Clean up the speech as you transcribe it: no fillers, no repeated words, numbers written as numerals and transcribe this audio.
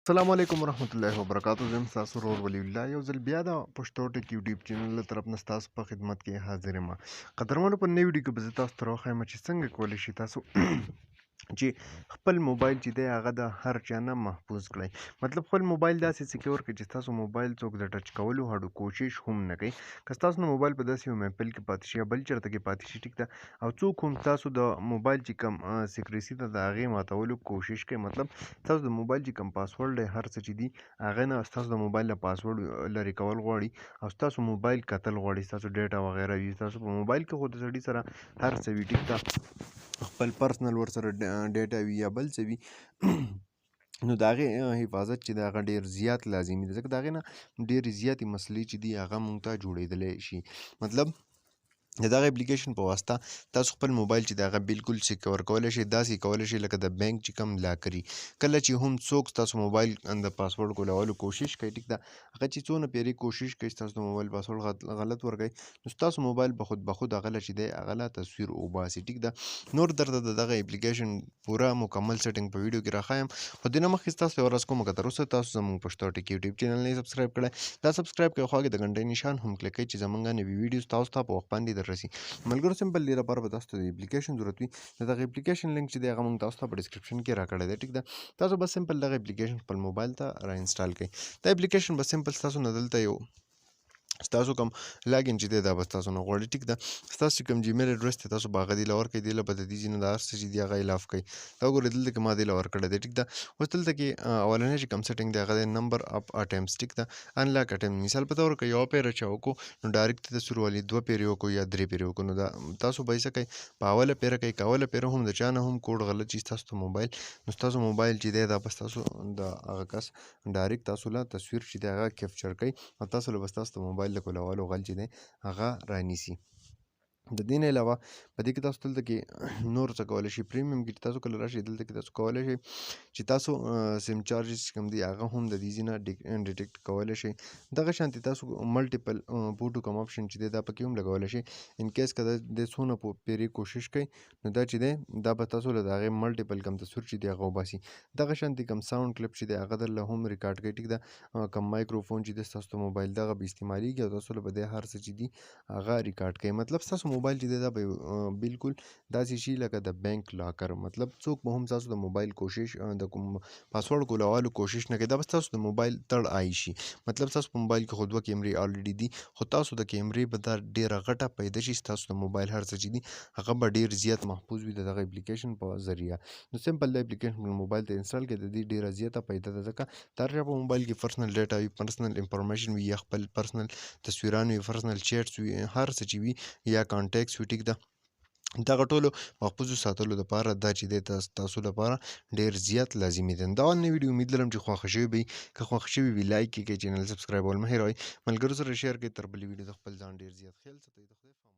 السلام علیکم ورحمت الله وبرکاتہ. زم تاسو ورور ولی الله یو ځل بیا د پښتو ټک یوټیوب چینل له طرف نه تاسو په خدمت کې حاضر یم. قدرمنو په نوې ویډیو کې به زه تاسو ته راوښیم چې څنګه کولی شئ تاسو چې خپل موبایل چې دی هغه د هر چا نه محفوظ کړئ. مطلب خپل موبایل داسې سکیور کړئ چې تاسو موبایل څوک د ټچ کولو هډو کوشش هم نه کوي. که ستاسو نه موبایل په داسې یو محفل کې پاتې شي یا بل چېرته کې پاتې شي ټیک ده، او څوک هم تاسو د موبایل چې کوم سیکریسي ده د هغې ماتولو کوشش کوي، مطلب تاسو د موبایل چې کوم پاسورډ دی هر څه چې دي هغې نه ستاسو د موبایل نه پاسورډ لرې کول غواړي او ستاسو موبایل کتل غواړي، ستاسو ډیټا وغیره وي. تاسو په موبایل کې خو د سړي سره هر څه وي ټیک ده، خپل پرسنل ورسره ډیټا وي یا بل څه وي نو د هغې حفاظت چې دی هغه ډېر زیات لازمي دی، ځکه د هغې نه ډېرې زیاتې مسلې چې دي هغه موږ ته جوړېدلی شي. مطلب د دغه اپلیکیشن په واسطه تاسو خپل موبایل چې دی هغه بالکل سکیور کولی شئ. داسې کولی شئ لکه د بینک چې کوم لاکري. کله چې هم څوک ستاسو موبایل د پاسورډ غولولو کوشش کوي ټیک ده، هغه چې څونه پیرې کوشش کوي ستاسو د موبایل پاسورډ غلط ورکوي، نو ستاسو موبایل به خود هغه له چې دی هغه له تصویر وباسي ټیک ده. نور درته د دغه اپلیکیشن پوره مکمل سیټینګ په ویډیو کې راښایم، خو دې نه مخکې ستاسو یوه ورځ کوم که تر اوسه تاسو زموږ پښتو ټک یوټیوب چینل نه یې سبسکرایب کړی، دا سبسکرایب کړئ، خوا کې د غنټۍ نشان هم کلیک کړئ چې زموږ نوي ویډیوز تاسو ته په وخت باندې در رسي. ملګرو سمپل دې لپاره به تاسو ته د اپلیکیشن ضرورت وي. د دغه اپلیکیشن لینک چې دی هغه موږ تاسو ته په ډسکرپشن کې راکړی دی ټیک ده. تاسو بس سمپل دغه اپلیکیشن خپل موبایل ته را انسټال کړئ. دا اپلیکیشن به سمپل ستاسو نه دلته یو ستاسو کوم لاګین چې دی دا به ستاسو نه غواړي ټیک ده. ستاسو چې کوم جیمیل اډرس دی تاسو به هغه دې له ورکړئ، دې له به د دې ځینې د هر څه چې دي هغه اضاف کړئ. دا وګورئ دلته کې ما دې له ورکړی دی ټیک ده. اوس دلته کې اولنی چې کوم سیټینګ دی هغه دی نمبر اف اټیمپټس ټیک ده، انلاک اټیمپټ. مثال په طور که یوه پیره چا وکړو نو ډایرکټ تصویر والي، دوه پیرې وکړو یا درې پیرې وکړو، نو دا تاسو به یې څه کوئ په اوله پیره کوئ. که اوله پیره هم د چا نه هم کوډ غلط شي ستاسو د موبایل، نو ستاسو موبایل چې دی دا به ستاسو د هغه کس ډایرکټ تاسو له تصویر چې دی هغه کیپچر کوي او تاسو له به ستاسو د موبایل د کولولو غل چې دی هغه رانیسي. د دې نه علاوه په دې کې تاسو دلته کې نور څه کولی شئ. پریمیم کې چې تاسو کله راشئ دلته کې تاسو کولی شئ چې تاسو سیم چارجز کوم دي هغه هم د دې ځای نه ډیټیکټ کولی شئ. دغه شانتې تاسو ملټیپل بوټو کوم آپشن چې دی دا پکې هم لګولی شئ. ان کیس که د څونه پیرې کوشش کوي نو دا چې دی دا به تاسو له د هغې ملټیپل کوم تصویر چې دی هغه وباسي. دغه شانتې کوم ساوند کلپ چې دی هغه درله هم ریکارډ کوي ټیک ده. کوم مایکروفون چې دی ستاسو د موبایل دغه به استعمالیږي او تاسو له به دی هر څه چې دي هغه ریکارډ کوي. مطلب ستاسو موبایل چې دی دا به بالکل داسې شي لکه د بینک لاکر. مطلب څوک به هم تاسو د موبایل کوشش د کوم پاسورډ کولولو کوشش نه کوي، دا به ستاسو د موبایل تړ آی شي. مطلب ستاسو په موبایل کې خو دوه کیمرې الریډي دي، خو تاسو د کیمرې به دا ډېره غټه پیدا شي، ستاسو د موبایل هر څه چې دي هغه به ډېر زیات محفوظ وي د دغه اپلیکیشن په ذریعه. نو سمپل د اپلیکیشن په موبایل ته انسټال کړئ، د دې ډېره زیاته پیدا ده، ځکه د هر چا په موبایل کې پرسنل ډیټا وي، پرسنل انفارمیشن وي، یا خپل پرسنل تصویران وي، پرسنل چیټس وي، هر څه چې وي یا کانټیکټس وي ټیک ده. دغه ټولو محفوظو ساتلو دپاره دا چې دی تاسو لپاره ډېر زیات لازمي دی. دا نوې ویډیو امید لرم چې خوښه شوې به وي. که خوښه شوې وي لایک یې کړئ، چینل سبسکرایبول مه هېروئ، ملګرو سره شیر کړئ. تر بلې ویډیو د خپل ځان ډېر زیات خیال ساتئ. د خدای